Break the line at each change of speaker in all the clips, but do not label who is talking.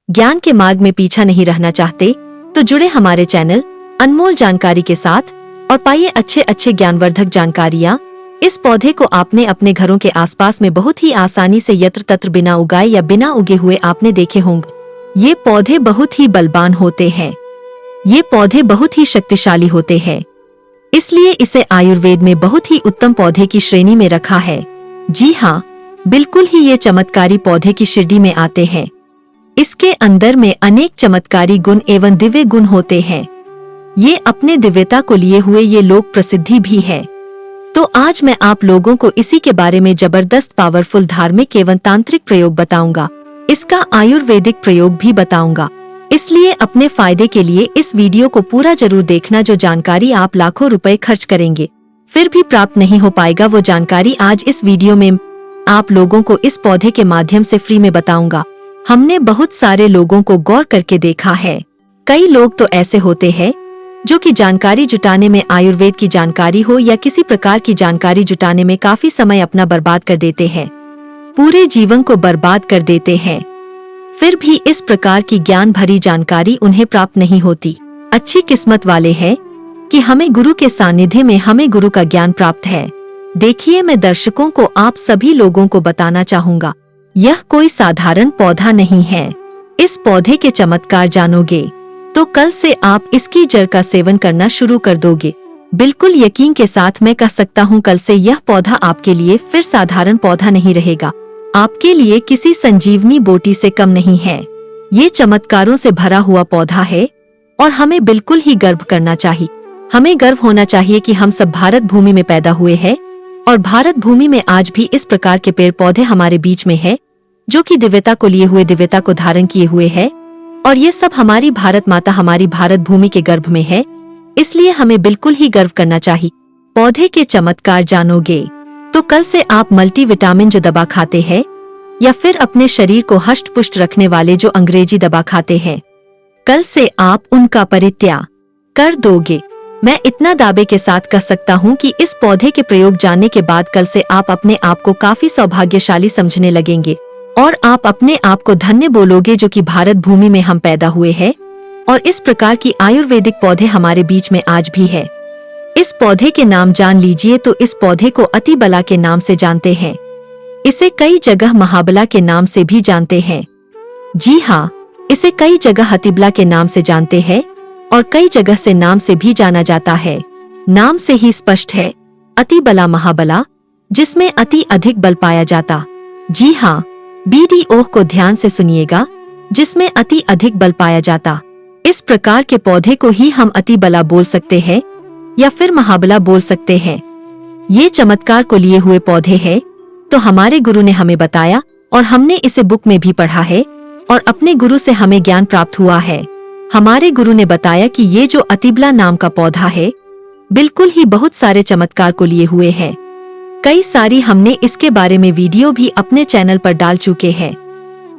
ज्ञान के मार्ग में पीछा नहीं रहना चाहते तो जुड़े हमारे चैनल अनमोल जानकारी के साथ और पाइए अच्छे अच्छे ज्ञानवर्धक जानकारियाँ। इस पौधे को आपने अपने घरों के आसपास में बहुत ही आसानी से यत्र तत्र बिना उगाए या बिना उगे हुए आपने देखे होंगे। ये पौधे बहुत ही बलवान होते हैं, ये पौधे बहुत ही शक्तिशाली होते हैं, इसलिए इसे आयुर्वेद में बहुत ही उत्तम पौधे की श्रेणी में रखा है। जी हाँ, बिल्कुल ही ये चमत्कारी पौधे की श्रेणी में आते हैं। इसके अंदर में अनेक चमत्कारी गुण एवं दिव्य गुण होते हैं। ये अपने दिव्यता को लिए हुए ये लोक प्रसिद्धि भी है। तो आज मैं आप लोगों को इसी के बारे में जबरदस्त पावरफुल धार्मिक एवं तांत्रिक प्रयोग बताऊंगा। इसका आयुर्वेदिक प्रयोग भी बताऊंगा, इसलिए अपने फायदे के लिए इस वीडियो को पूरा जरूर देखना। जो जानकारी आप लाखों रुपए खर्च करेंगे फिर भी प्राप्त नहीं हो पाएगा, वो जानकारी आज इस वीडियो में आप लोगों को इस पौधे के माध्यम से फ्री में बताऊंगा। हमने बहुत सारे लोगों को गौर करके देखा है। कई लोग तो ऐसे होते हैं जो कि जानकारी जुटाने में, आयुर्वेद की जानकारी हो या किसी प्रकार की जानकारी जुटाने में काफी समय अपना बर्बाद कर देते हैं, पूरे जीवन को बर्बाद कर देते हैं, फिर भी इस प्रकार की ज्ञान भरी जानकारी उन्हें प्राप्त नहीं होती। अच्छी किस्मत वाले हैं कि हमें गुरु के सानिध्य में हमें गुरु का ज्ञान प्राप्त है। देखिए, मैं दर्शकों को, आप सभी लोगों को बताना चाहूँगा, यह कोई साधारण पौधा नहीं है। इस पौधे के चमत्कार जानोगे तो कल से आप इसकी जड़ का सेवन करना शुरू कर दोगे। बिल्कुल यकीन के साथ मैं कह सकता हूँ, कल से यह पौधा आपके लिए फिर साधारण पौधा नहीं रहेगा, आपके लिए किसी संजीवनी बूटी से कम नहीं है। ये चमत्कारों से भरा हुआ पौधा है और हमें बिल्कुल ही गर्व करना चाहिए। हमें गर्व होना चाहिए कि हम सब भारत भूमि में पैदा हुए हैं और भारत भूमि में आज भी इस प्रकार के पेड़ पौधे हमारे बीच में है जो कि दिव्यता को लिए हुए, दिव्यता को धारण किए हुए है, और ये सब हमारी भारत माता, हमारी भारत भूमि के गर्भ में है। इसलिए हमें बिल्कुल ही गर्व करना चाहिए। पौधे के चमत्कार जानोगे तो कल से आप मल्टीविटामिन जो दवा खाते हैं या फिर अपने शरीर को हष्ट पुष्ट रखने वाले जो अंग्रेजी दवा खाते हैं, कल से आप उनका परित्याग कर दोगे। मैं इतना दावे के साथ कह सकता हूँ कि इस पौधे के प्रयोग जानने के बाद कल से आप अपने आप को काफी सौभाग्यशाली समझने लगेंगे और आप अपने आप को धन्य बोलोगे जो कि भारत भूमि में हम पैदा हुए हैं और इस प्रकार की आयुर्वेदिक पौधे हमारे बीच में आज भी है। इस पौधे के नाम जान लीजिए तो इस पौधे को अतिबला के नाम से जानते हैं। इसे कई जगह महाबला के नाम से भी जानते हैं। जी हाँ, इसे कई जगह अतिबला के नाम से जानते हैं और कई जगह से नाम से भी जाना जाता है। नाम से ही स्पष्ट है, अतिबला महाबला, जिसमें अति अधिक बल पाया जाता। जी हाँ, BDO को ध्यान से सुनिएगा, जिसमें अति अधिक बल पाया जाता। इस प्रकार के पौधे को ही हम अतिबला बोल सकते हैं या फिर महाबला बोल सकते हैं। ये चमत्कार को लिए हुए पौधे हैं तो हमारे गुरु ने हमें बताया और हमने इसे बुक में भी पढ़ा है और अपने गुरु से हमें ज्ञान प्राप्त हुआ है। हमारे गुरु ने बताया कि ये जो अतिबला नाम का पौधा है बिल्कुल ही बहुत सारे चमत्कार को लिए हुए है। कई सारी हमने इसके बारे में वीडियो भी अपने चैनल पर डाल चुके हैं,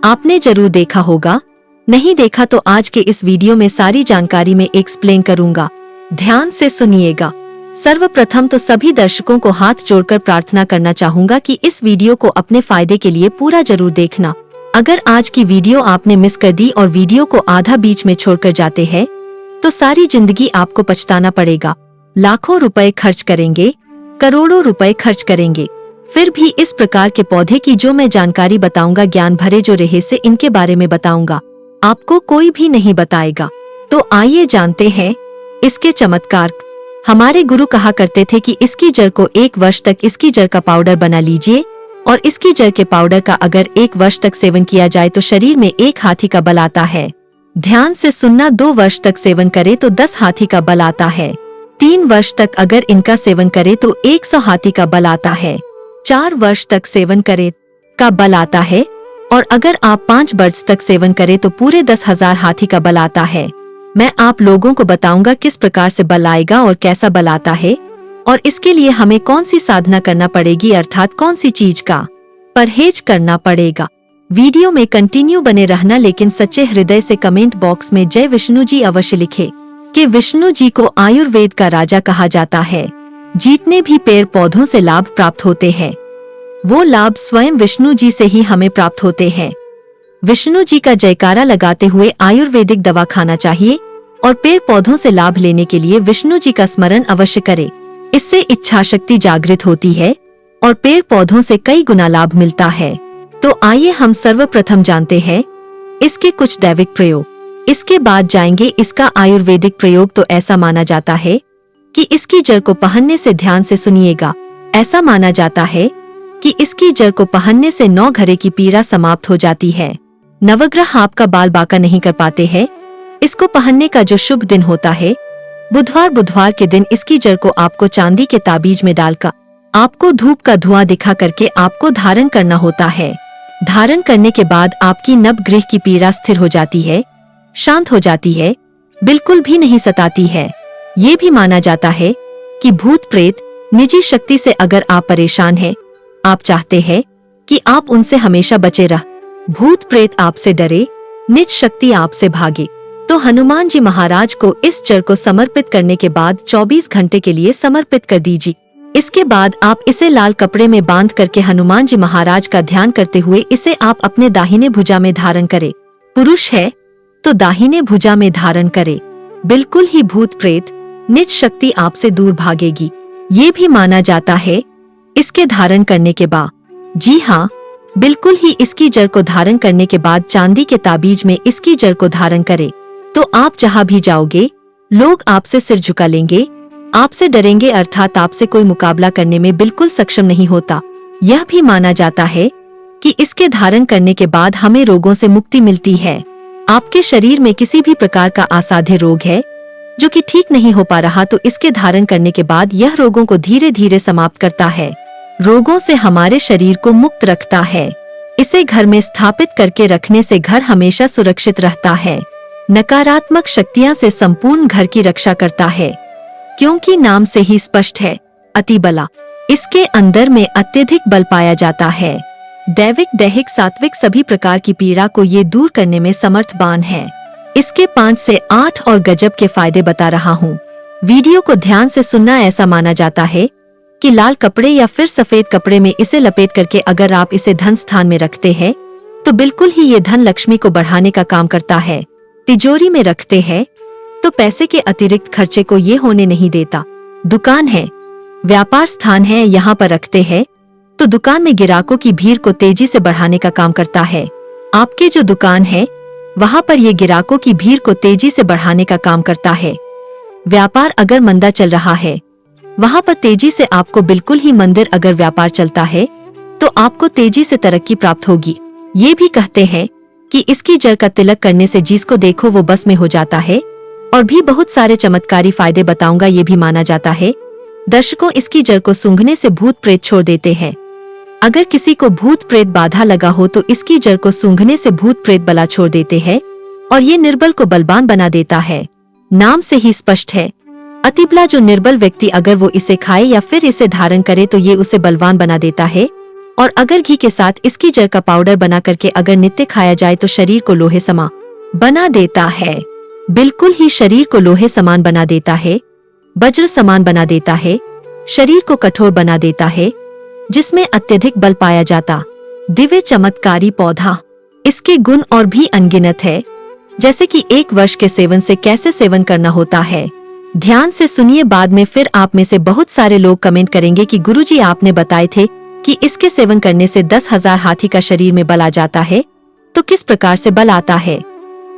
आपने जरूर देखा होगा। नहीं देखा तो आज के इस वीडियो में सारी जानकारी में एक्सप्लेन करूंगा, ध्यान से सुनिएगा। सर्वप्रथम तो सभी दर्शकों को हाथ जोड़कर प्रार्थना करना चाहूंगा कि इस वीडियो को अपने फायदे के लिए पूरा जरूर देखना। अगर आज की वीडियो आपने मिस कर दी और वीडियो को आधा बीच में छोड़कर जाते हैं तो सारी जिंदगी आपको पछताना पड़ेगा। लाखों रुपए खर्च करेंगे, करोड़ों रुपए खर्च करेंगे, फिर भी इस प्रकार के पौधे की जो मैं जानकारी बताऊंगा, ज्ञान भरे जो रहस्य इनके बारे में बताऊंगा, आपको कोई भी नहीं बताएगा। तो आइए जानते हैं इसके चमत्कार। हमारे गुरु कहा करते थे कि इसकी जड़ को 1 वर्ष तक इसकी जड़ का पाउडर बना लीजिए और इसकी जड़ के पाउडर का अगर 1 वर्ष तक सेवन किया जाए तो शरीर में 1 हाथी का बल आता है। ध्यान से सुनना, 2 वर्ष तक सेवन करे तो 10 हाथी का बल आता है। 3 वर्ष तक अगर इनका सेवन करे तो 100 हाथी का बल आता है। 4 वर्ष तक सेवन करे का बल आता है और अगर आप 5 वर्ष तक सेवन करे तो पूरे 10,000 हाथी का बल आता है। मैं आप लोगों को बताऊंगा किस प्रकार से बल आएगा और कैसा बल आता है और इसके लिए हमें कौन सी साधना करना पड़ेगी, अर्थात कौन सी चीज का परहेज करना पड़ेगा। वीडियो में कंटिन्यू बने रहना, लेकिन सच्चे हृदय से कमेंट बॉक्स में जय विष्णु जी अवश्य लिखे कि विष्णु जी को आयुर्वेद का राजा कहा जाता है। जितने भी पेड़ पौधों से लाभ प्राप्त होते हैं वो लाभ स्वयं विष्णु जी से ही हमें प्राप्त होते हैं। विष्णु जी का जयकारा लगाते हुए आयुर्वेदिक दवा खाना चाहिए और पेड़ पौधों से लाभ लेने के लिए विष्णु जी का स्मरण अवश्य करें। इससे इच्छा शक्ति जागृत होती है और पेड़ पौधों से कई गुना लाभ मिलता है। तो आइए हम सर्वप्रथम जानते हैं इसके कुछ दैविक प्रयोग। इसके बाद जाएंगे इसका आयुर्वेदिक प्रयोग। तो ऐसा माना जाता है कि इसकी जड़ को पहनने से, ध्यान से सुनिएगा, ऐसा माना जाता है कि इसकी जड़ को पहनने से 9 घरे की पीड़ा समाप्त हो जाती है। नवग्रह आपका बाल बांका नहीं कर पाते हैं। इसको पहनने का जो शुभ दिन होता है बुधवार के दिन इसकी जड़ को आपको चांदी के ताबीज में डालकर आपको धूप का धुआं दिखा करके आपको धारण करना होता है। धारण करने के बाद आपकी नवग्रह की पीड़ा स्थिर हो जाती है, शांत हो जाती है, बिल्कुल भी नहीं सताती है। ये भी माना जाता है कि भूत प्रेत निजी शक्ति से अगर आप परेशान हैं, आप चाहते हैं कि आप उनसे हमेशा बचे रह, भूत प्रेत आपसे डरे, निज शक्ति आपसे भागे, तो हनुमान जी महाराज को इस जड़ को समर्पित करने के बाद 24 घंटे के लिए समर्पित कर दीजिए। इसके बाद आप इसे लाल कपड़े में बांध करके हनुमान जी महाराज का ध्यान करते हुए इसे आप अपने दाहिने भुजा में धारण करें। पुरुष है तो दाहिने भुजा में धारण करें। बिल्कुल ही भूत प्रेत निज शक्ति आपसे दूर भागेगी। ये भी माना जाता है इसके धारण करने के बाद, जी हाँ, बिल्कुल ही इसकी जड़ को धारण करने के बाद चांदी के ताबीज में इसकी जड़ को धारण करें तो आप जहाँ भी जाओगे लोग आपसे सिर झुका लेंगे, आपसे डरेंगे, अर्थात आपसे कोई मुकाबला करने में बिल्कुल सक्षम नहीं होता। यह भी माना जाता है कि इसके धारण करने के बाद हमें रोगों से मुक्ति मिलती है। आपके शरीर में किसी भी प्रकार का असाध्य रोग है जो कि ठीक नहीं हो पा रहा, तो इसके धारण करने के बाद यह रोगों को धीरे धीरे समाप्त करता है, रोगों से हमारे शरीर को मुक्त रखता है। इसे घर में स्थापित करके रखने से घर हमेशा सुरक्षित रहता है, नकारात्मक शक्तियां से संपूर्ण घर की रक्षा करता है, क्योंकि नाम से ही स्पष्ट है अति बला। इसके अंदर में अत्यधिक बल पाया जाता है। दैविक, दैहिक, सात्विक सभी प्रकार की पीड़ा को ये दूर करने में समर्थ बान है। इसके 5 से 8 और गजब के फायदे बता रहा हूँ, वीडियो को ध्यान से सुनना। ऐसा माना जाता है कि लाल कपड़े या फिर सफेद कपड़े में इसे लपेट करके अगर आप इसे धन स्थान में रखते हैं तो बिल्कुल ही ये धन लक्ष्मी को बढ़ाने का काम करता है। तिजोरी में रखते हैं तो पैसे के अतिरिक्त खर्चे को ये होने नहीं देता। दुकान है, व्यापार स्थान है, यहाँ पर रखते हैं तो दुकान में ग्राहकों की भीड़ को तेजी से बढ़ाने का काम करता है। आपके जो दुकान है वहाँ पर ये ग्राहकों की भीड़ को तेजी से बढ़ाने का काम करता है। व्यापार अगर मंदा चल रहा है वहाँ पर तेजी से आपको, बिल्कुल ही मंदिर अगर व्यापार चलता है तो आपको तेजी से तरक्की प्राप्त होगी। ये भी कहते हैं कि इसकी जड़ का तिलक करने से जिसको देखो वो बस में हो जाता है, और भी बहुत सारे चमत्कारी फायदे बताऊंगा। ये भी माना जाता है दर्शकों, इसकी जड़ को सूंघने से भूत प्रेत छोड़ देते हैं। अगर किसी को भूत प्रेत बाधा लगा हो तो इसकी जड़ को सूंघने से भूत प्रेत बला छोड़ देते हैं और ये निर्बल को बलवान बना देता है। नाम से ही स्पष्ट है अतिबला। जो निर्बल व्यक्ति अगर वो इसे खाए या फिर इसे धारण करे तो ये उसे बलवान बना देता है। और अगर घी के साथ इसकी जड़ का पाउडर बना करके अगर नित्य खाया जाए तो शरीर को लोहे समा बना देता है। बिल्कुल ही शरीर को लोहे समान बना देता है, वज्र समान बना देता है, शरीर को कठोर बना देता है, जिसमें अत्यधिक बल पाया जाता। दिव्य चमत्कारी पौधा, इसके गुण और भी अनगिनत है, जैसे कि 1 वर्ष के सेवन से कैसे सेवन करना होता है। ध्यान से सुनिए, बाद में फिर आप में से बहुत सारे लोग कमेंट करेंगे कि गुरुजी आपने बताए थे कि इसके सेवन करने से 10,000 हाथी का शरीर में बल आ जाता है, तो किस प्रकार से बल आता है।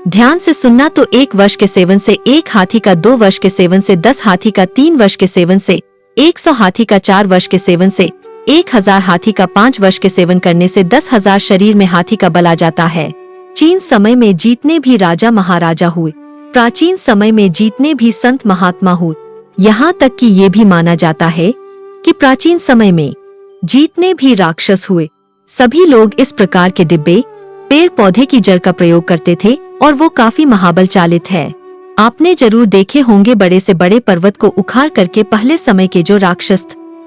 ध्यान से सुनना, तो 1 वर्ष के सेवन से 1 हाथी का, 2 वर्ष के सेवन से 10 हाथी का, 3 वर्ष के सेवन से 100 हाथी का, 4 वर्ष के सेवन से 1000 हाथी का, 5 वर्ष के सेवन करने से 10,000 शरीर में हाथी का बल आ जाता है। चीन समय में जितने भी राजा महाराजा हुए, प्राचीन समय में जितने भी संत महात्मा हुए, यहाँ तक कि ये भी माना जाता है कि प्राचीन समय में जितने भी राक्षस हुए, सभी लोग इस प्रकार के डिब्बे, पेड़ पौधे की जड़ का प्रयोग करते थे और वो काफी महाबल चालित है। आपने जरूर देखे होंगे बड़े से बड़े पर्वत को उखाड़ करके पहले समय के जो राक्षस,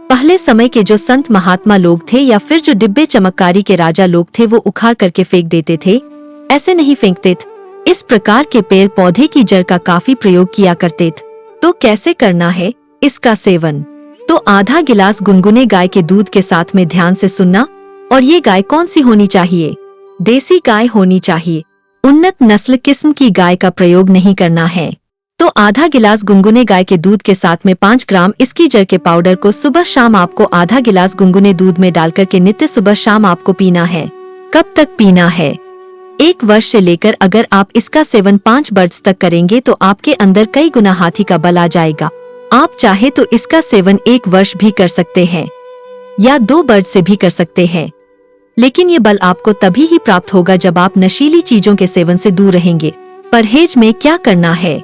पहले समय के जो संत महात्मा लोग थे या फिर जो डिब्बे चमत्कारी के राजा लोग थे, वो उखाड़ करके फेंक देते थे। ऐसे नहीं फेंकते थे, इस प्रकार के पेड़ पौधे की जड़ का काफी प्रयोग किया करते थे। तो कैसे करना है इसका सेवन? तो आधा गिलास गुनगुने गाय के दूध के साथ में ध्यान से सुनना। और ये गाय कौन सी होनी चाहिए? देसी गाय होनी चाहिए। उन्नत नस्ल किस्म की गाय का प्रयोग नहीं करना है। तो आधा गिलास गुनगुने गाय के दूध के साथ में 5 ग्राम इसकी जड़ के पाउडर को सुबह शाम आपको आधा गिलास गुनगुने दूध में डालकर के नित्य सुबह शाम आपको पीना है। कब तक पीना है? 1 वर्ष से लेकर अगर आप इसका सेवन 5 वर्ष तक करेंगे तो आपके अंदर कई गुना हाथी का बल आ जाएगा। आप चाहे तो इसका सेवन 1 वर्ष भी कर सकते हैं या 2 वर्ष से भी कर सकते हैं, लेकिन ये बल आपको तभी ही प्राप्त होगा जब आप नशीली चीजों के सेवन से दूर रहेंगे। परहेज में क्या करना है?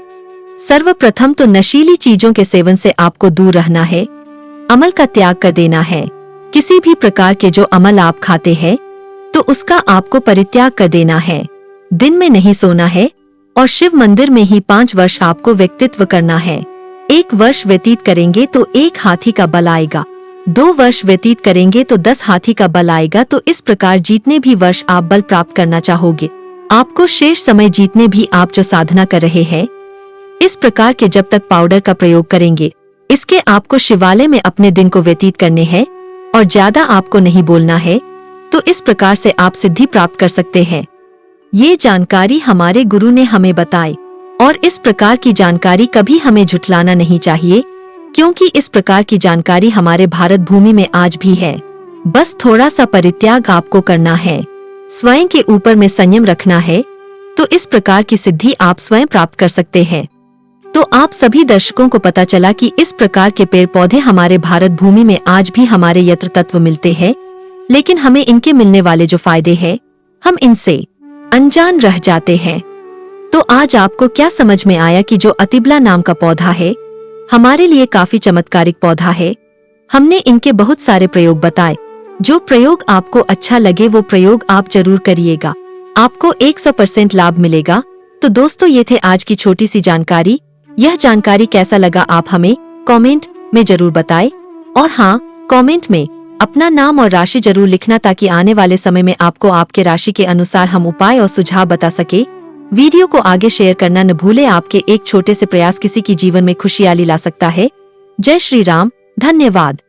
सर्वप्रथम तो नशीली चीजों के सेवन से आपको दूर रहना है। अमल का त्याग कर देना है। किसी भी प्रकार के जो अमल आप खाते हैं तो उसका आपको परित्याग कर देना है। दिन में नहीं सोना है और शिव मंदिर में ही 5 वर्ष आपको व्यक्तित्व करना है। 1 वर्ष व्यतीत करेंगे तो 1 हाथी का बल आएगा। 2 वर्ष व्यतीत करेंगे तो 10 हाथी का बल आएगा। तो इस प्रकार जितने भी वर्ष आप बल प्राप्त करना चाहोगे, आपको शेष समय जितने भी आप जो साधना कर रहे हैं, इस प्रकार के जब तक पाउडर का प्रयोग करेंगे, इसके आपको शिवालय में अपने दिन को व्यतीत करने हैं और ज्यादा आपको नहीं बोलना है। तो इस प्रकार से आप सिद्धि प्राप्त कर सकते हैं। ये जानकारी हमारे गुरु ने हमें बताई और इस प्रकार की जानकारी कभी हमें झुठलाना नहीं चाहिए, क्योंकि इस प्रकार की जानकारी हमारे भारत भूमि में आज भी है। बस थोड़ा सा परित्याग आपको करना है, स्वयं के ऊपर में संयम रखना है, तो इस प्रकार की सिद्धि आप स्वयं प्राप्त कर सकते हैं। तो आप सभी दर्शकों को पता चला कि इस प्रकार के पेड़ पौधे हमारे भारत भूमि में आज भी हमारे यत्र तत्व मिलते हैं, लेकिन हमें इनके मिलने वाले जो फायदे हैं, हम इनसे अनजान रह जाते हैं। तो आज आपको क्या समझ में आया कि जो अतिबला नाम का पौधा है हमारे लिए काफी चमत्कारिक पौधा है। हमने इनके बहुत सारे प्रयोग बताए। जो प्रयोग आपको अच्छा लगे वो प्रयोग आप जरूर करिएगा, आपको 100% लाभ मिलेगा। तो दोस्तों, ये थे आज की छोटी सी जानकारी। यह जानकारी कैसा लगा आप हमें कमेंट में जरूर बताएं। और हाँ, कमेंट में अपना नाम और राशि जरूर लिखना, ताकि आने वाले समय में आपको आपके राशि के अनुसार हम उपाय और सुझाव बता सके। वीडियो को आगे शेयर करना न भूले। आपके एक छोटे से प्रयास किसी की जीवन में खुशहाली ला सकता है। जय श्री राम। धन्यवाद।